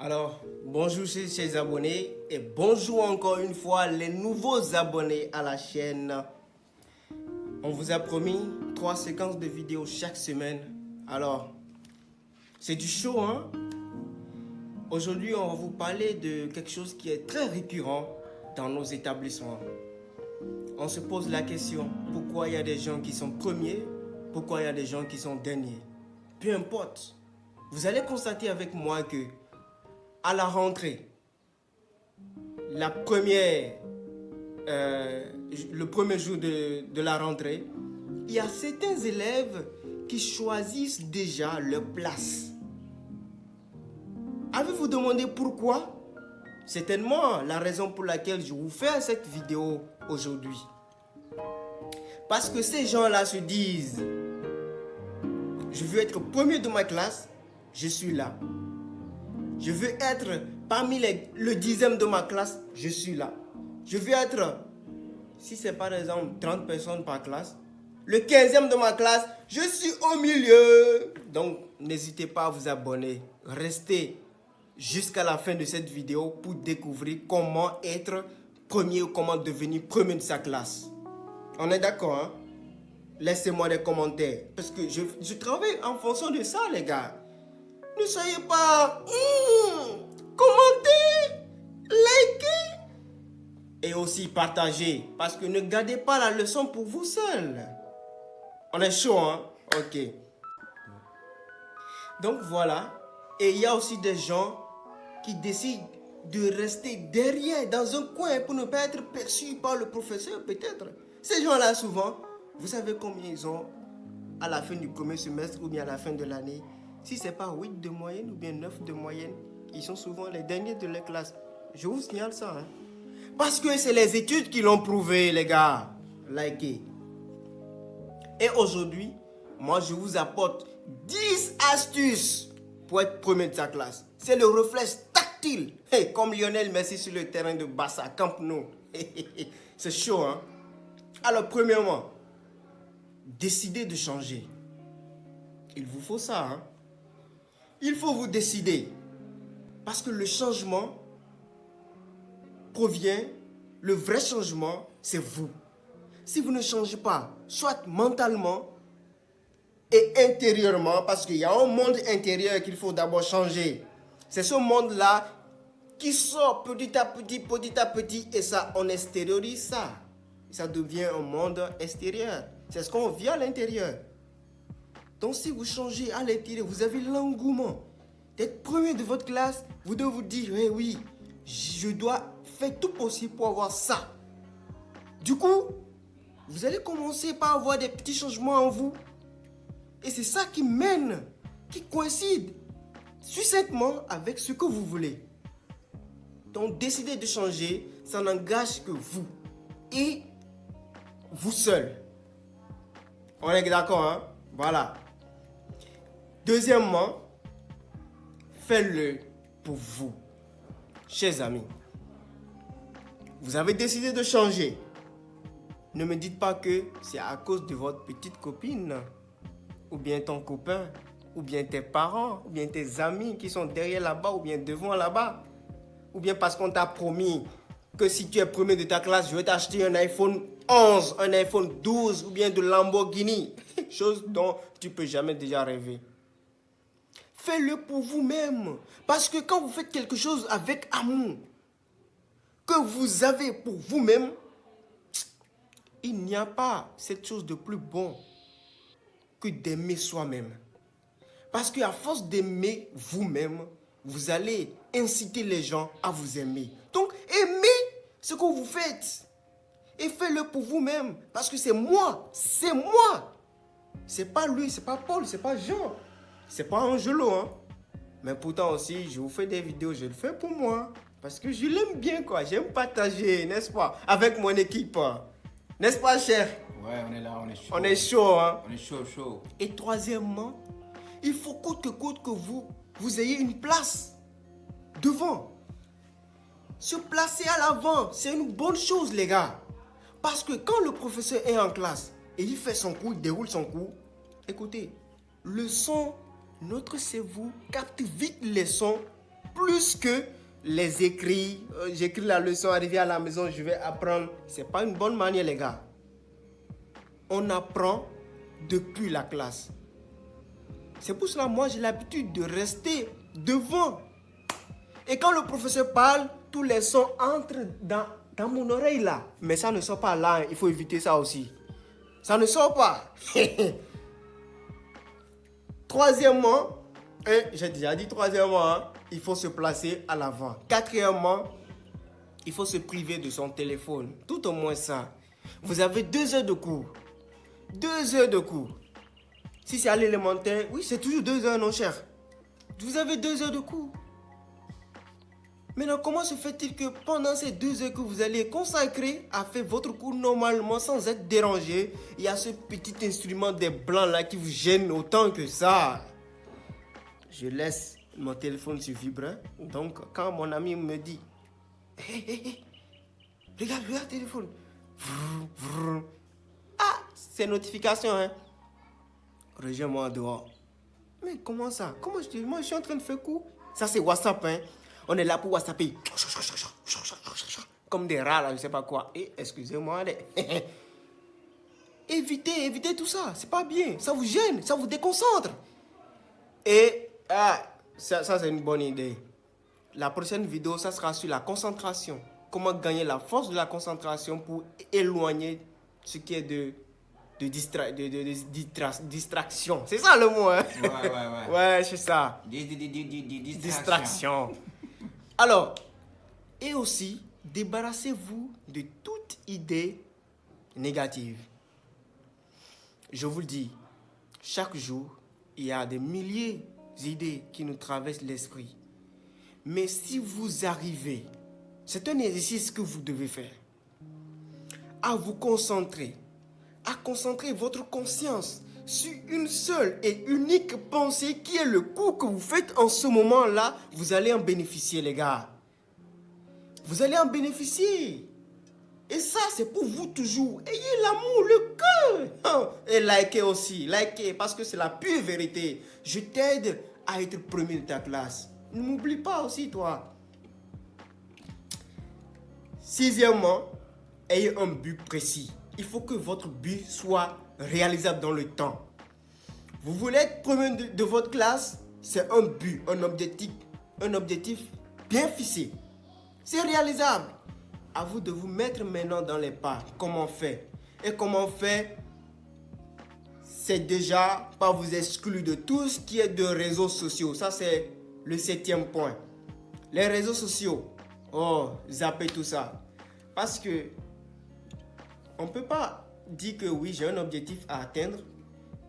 Alors, bonjour chers abonnés et bonjour encore une fois les nouveaux abonnés à la chaîne. On vous a promis 3 séquences de vidéos chaque semaine. Alors, c'est du show, hein? Aujourd'hui, on va vous parler de quelque chose qui est très récurrent dans nos établissements. On se pose la question, pourquoi il y a des gens qui sont premiers, pourquoi il y a des gens qui sont derniers? Peu importe, vous allez constater avec moi que à la rentrée, le premier jour de la rentrée, il y a certains élèves qui choisissent déjà leur place. Avez-vous demandé pourquoi? Certainement la raison pour laquelle je vous fais cette vidéo aujourd'hui. Parce que ces gens-là se disent, je veux être premier de ma classe, je suis là. Je veux être parmi le 10e de ma classe, je suis là. Je veux être, si c'est par exemple 30 personnes par classe, le 15e de ma classe, je suis au milieu. Donc, n'hésitez pas à vous abonner. Restez jusqu'à la fin de cette vidéo pour découvrir comment être premier ou comment devenir premier de sa classe. On est d'accord, hein? Laissez-moi des commentaires. Parce que je travaille en fonction de ça, les gars. Ne soyez pas... commentez, likez et aussi partagez. Parce que ne gardez pas la leçon pour vous seul. On est chaud, hein? Ok. Donc voilà. Et il y a aussi des gens qui décident de rester derrière, dans un coin, pour ne pas être perçus par le professeur, peut-être. Ces gens-là, souvent, vous savez combien ils ont à la fin du premier semestre ou bien à la fin de l'année? Si ce n'est pas 8 de moyenne ou bien 9 de moyenne, ils sont souvent les derniers de leur classe. Je vous signale ça. Hein? Parce que c'est les études qui l'ont prouvé, les gars. Likez. Et aujourd'hui, moi, je vous apporte 10 astuces pour être premier de sa classe. C'est le réflexe tactile. Hey, comme Lionel Messi sur le terrain de Barça, Camp Nou. C'est chaud, hein? Alors, premièrement, décidez de changer. Il vous faut ça, hein? Il faut vous décider. Parce que le changement provient, le vrai changement, c'est vous. Si vous ne changez pas, soit mentalement et intérieurement, parce qu'il y a un monde intérieur qu'il faut d'abord changer. C'est ce monde-là qui sort petit à petit, et ça, on extériorise ça. Ça devient un monde extérieur. C'est ce qu'on vit à l'intérieur. Donc si vous changez à l'intérieur, vous avez l'engouement d'être premier de votre classe, vous devez vous dire, oui, je dois faire tout possible pour avoir ça. Du coup, vous allez commencer par avoir des petits changements en vous. Et c'est ça qui mène, qui coïncide succinctement avec ce que vous voulez. Donc décidez de changer, ça n'engage que vous et vous seul. On est d'accord, hein? Voilà. Deuxièmement, faites-le pour vous. Chers amis, vous avez décidé de changer. Ne me dites pas que c'est à cause de votre petite copine, ou bien ton copain, ou bien tes parents, ou bien tes amis qui sont derrière là-bas, ou bien devant là-bas. Ou bien parce qu'on t'a promis que si tu es premier de ta classe, je vais t'acheter un iPhone 11, un iPhone 12, ou bien de Lamborghini. Chose dont tu peux jamais déjà rêver. Faites-le pour vous-même. Parce que quand vous faites quelque chose avec amour, que vous avez pour vous-même, il n'y a pas cette chose de plus bon que d'aimer soi-même. Parce qu'à force d'aimer vous-même, vous allez inciter les gens à vous aimer. Donc, aimez ce que vous faites. Et faites-le pour vous-même. Parce que c'est moi. C'est moi. C'est pas lui, c'est pas Paul, c'est pas Jean. C'est pas Angelo, hein. Mais pourtant aussi, je vous fais des vidéos, je le fais pour moi. Parce que je l'aime bien, quoi. J'aime partager, n'est-ce pas? Avec mon équipe. N'est-ce pas, cher? Ouais, on est là, on est chaud. On est chaud, hein. On est chaud. Et troisièmement, il faut coûte que coûte que vous ayez une place devant. Se placer à l'avant, c'est une bonne chose, les gars. Parce que quand le professeur est en classe et il fait son cours, il déroule son cours, écoutez, le son, notre cerveau capte vite les sons plus que les écrits. J'écris la leçon, arrivé à la maison, je vais apprendre. C'est pas une bonne manière, les gars. On apprend depuis la classe. C'est pour cela, moi, j'ai l'habitude de rester devant. Et quand le professeur parle, tous les sons entrent dans mon oreille là. Mais ça ne sort pas là, hein. Il faut éviter ça aussi. Ça ne sort pas. Troisièmement, j'ai déjà dit troisièmement, hein, il faut se placer à l'avant. Quatrièmement, il faut se priver de son téléphone. Tout au moins ça. Vous avez 2 heures de cours. 2 heures de cours. Si c'est à l'élémentaire, oui, c'est toujours 2 heures, non cher. Vous avez 2 heures de cours. Maintenant, comment se fait-il que pendant ces 2 heures que vous allez consacrer à faire votre cours normalement sans être dérangé, il y a ce petit instrument des blancs là qui vous gêne autant que ça? Je laisse mon téléphone sur vibre. Donc, quand mon ami me dit hey, regarde le téléphone. Ah, c'est notification, hein. Rejoins-moi dehors. Mais comment ça? Moi, je suis en train de faire cours. Ça, c'est WhatsApp, hein. On est là pour WhatsApper. Comme des rats, là, je sais pas quoi. Et excusez-moi, évitez tout ça. C'est pas bien. Ça vous gêne, ça vous déconcentre. Et ça c'est une bonne idée. La prochaine vidéo, ça sera sur la concentration. Comment gagner la force de la concentration pour éloigner ce qui est de distraction. C'est ça le mot, hein? Ouais. Ouais, c'est ça. Distraction. Alors, et aussi, débarrassez-vous de toute idée négative. Je vous le dis, chaque jour, il y a des milliers d'idées qui nous traversent l'esprit. Mais si vous arrivez, c'est un exercice que vous devez faire, à vous concentrer, à concentrer votre conscience sur une seule et unique pensée qui est le cours que vous faites en ce moment-là, vous allez en bénéficier, les gars. Vous allez en bénéficier. Et ça, c'est pour vous toujours. Ayez l'amour, le cœur. Et likez aussi. Likez parce que c'est la pure vérité. Je t'aide à être premier de ta classe. Ne m'oublie pas aussi, toi. Sixièmement, ayez un but précis. Il faut que votre but soit réalisable dans le temps. Vous voulez être premier de votre classe, c'est un but, un objectif bien fixé. C'est réalisable. À vous de vous mettre maintenant dans les pas. Comment faire? Et comment faire? C'est déjà pas vous exclure de tout ce qui est de réseaux sociaux. Ça, c'est le 7e point. Les réseaux sociaux. Oh, zappez tout ça. Parce que on ne peut pas dire que oui, j'ai un objectif à atteindre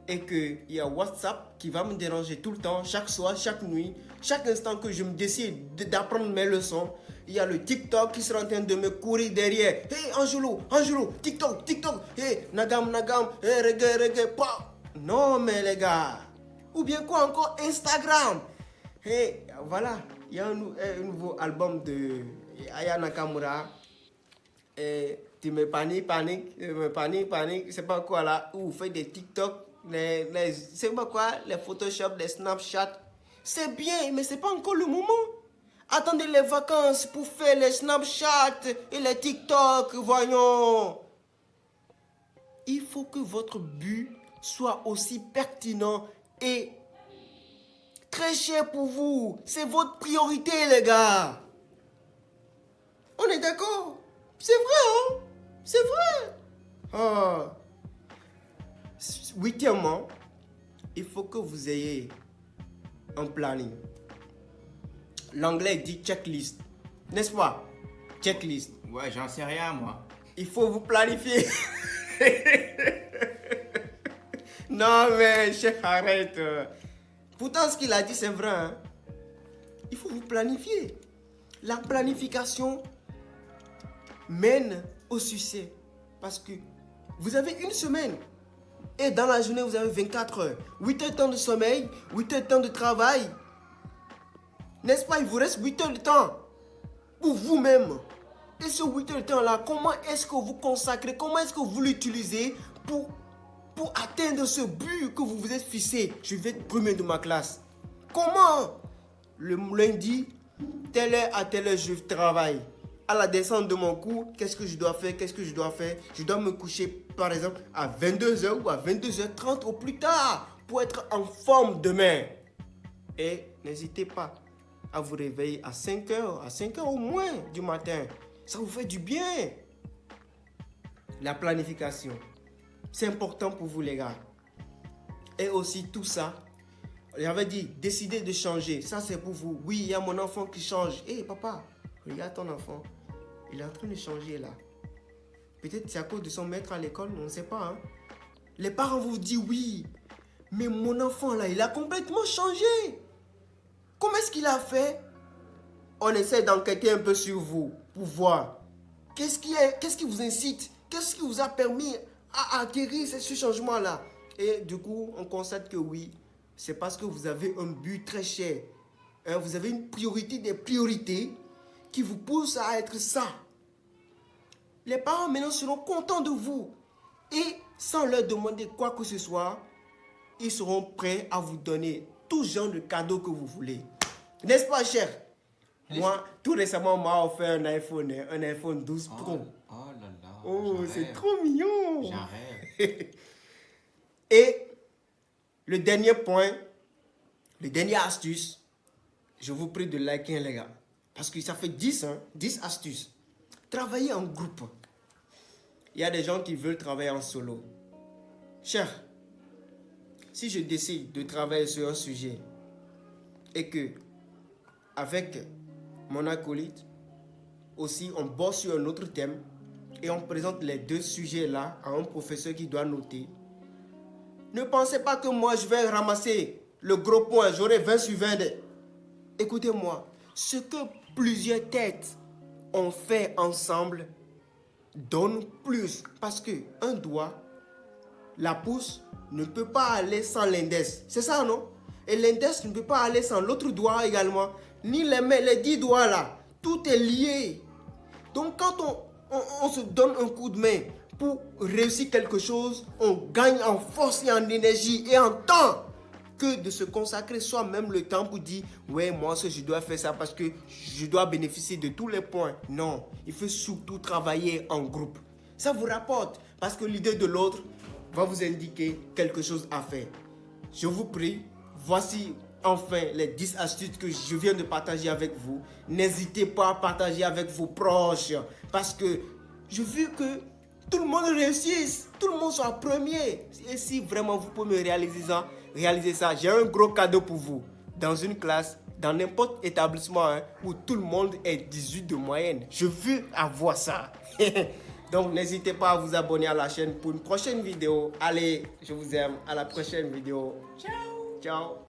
et qu'il y a WhatsApp qui va me déranger tout le temps, chaque soir, chaque nuit, chaque instant que je me décide d'apprendre mes leçons. Il y a le TikTok qui sera en train de me courir derrière. Hey Angelo, TikTok, hey Nagam, hey reggae, pa. Non mais les gars. Ou bien quoi encore? Instagram. Hey, voilà, il y a un nouveau album de Aya Nakamura. Et tu me paniques, je sais pas quoi là, où vous faites des TikTok, c'est pas quoi, les Photoshop, les Snapchat. C'est bien, mais c'est pas encore le moment. Attendez les vacances pour faire les Snapchat et les TikTok, voyons. Il faut que votre but soit aussi pertinent et très cher pour vous. C'est votre priorité, les gars. On est d'accord? C'est vrai, hein? C'est vrai. Oh. 8e, il faut que vous ayez un planning. L'anglais dit checklist. N'est-ce pas? Checklist. Ouais, j'en sais rien, moi. Il faut vous planifier. Non, mais chef, arrête. Pourtant, ce qu'il a dit, c'est vrai. Hein? Il faut vous planifier. La planification mène au succès. Parce que vous avez une semaine. Et dans la journée, vous avez 24 heures. 8 heures de temps de sommeil, 8 heures de temps de travail. N'est-ce pas? Il vous reste 8 heures de temps pour vous-même. Et ce 8 heures de temps-là, comment est-ce que vous consacrez? Comment est-ce que vous l'utilisez pour atteindre ce but que vous vous êtes fixé? Je vais être premier de ma classe. Comment? Le lundi, Telle heure à telle heure, je travaille. À la descente de mon cours, qu'est-ce que je dois faire? Qu'est-ce que je dois faire? Je dois me coucher, par exemple, à 22h ou à 22h30 au plus tard pour être en forme demain. Et n'hésitez pas à vous réveiller à 5h au moins du matin. Ça vous fait du bien. La planification, c'est important pour vous les gars. Et aussi tout ça, j'avais dit, décidez de changer. Ça c'est pour vous. Oui, il y a mon enfant qui change. Hé papa, regarde ton enfant. Il est en train de changer là. Peut-être c'est à cause de son maître à l'école, on ne sait pas. Hein? Les parents vous disent oui, mais mon enfant là, il a complètement changé. Comment est-ce qu'il a fait? On essaie d'enquêter un peu sur vous pour voir. Qu'est-ce qui vous incite? Qu'est-ce qui vous a permis à acquérir ce changement-là? Et du coup, on constate que oui, c'est parce que vous avez un but très cher. Hein, vous avez une priorité des priorités qui vous pousse à être ça. Les parents maintenant seront contents de vous. Et sans leur demander quoi que ce soit, ils seront prêts à vous donner tout genre de cadeaux que vous voulez. N'est-ce pas, cher? Moi, tout récemment, on m'a offert un iPhone 12 Pro. Oh là là. Oh, c'est trop mignon. J'en rêve. Et le dernier point, le dernier astuce, je vous prie de liker les gars. Parce que ça fait 10 astuces. Travailler en groupe. Il y a des gens qui veulent travailler en solo. Cher, si je décide de travailler sur un sujet et que avec mon acolyte, aussi on bosse sur un autre thème et on présente les deux sujets là à un professeur qui doit noter, ne pensez pas que moi je vais ramasser le gros point, j'aurai 20 sur 20. Écoutez-moi, ce que plusieurs têtes ont fait ensemble donne plus. Parce que un doigt, la pouce, ne peut pas aller sans l'index. C'est ça, non? Et l'index ne peut pas aller sans l'autre doigt également. Ni les mains, les 10 doigts là. Tout est lié. Donc quand on se donne un coup de main pour réussir quelque chose, on gagne en force et en énergie et en temps. Que de se consacrer soi-même le temps pour dire ouais, moi je dois faire ça parce que je dois bénéficier de tous les points. Non, il faut surtout travailler en groupe. Ça vous rapporte parce que l'idée de l'autre va vous indiquer quelque chose à faire. Je vous prie, voici enfin les 10 astuces que je viens de partager avec vous. N'hésitez pas à partager avec vos proches parce que je veux que tout le monde réussisse, tout le monde soit premier. Et si vraiment vous pouvez me réaliser ça, j'ai un gros cadeau pour vous. Dans une classe, dans n'importe établissement où tout le monde est 18 de moyenne. Je veux avoir ça. Donc n'hésitez pas à vous abonner à la chaîne pour une prochaine vidéo. Allez, je vous aime. À la prochaine vidéo. Ciao. Ciao.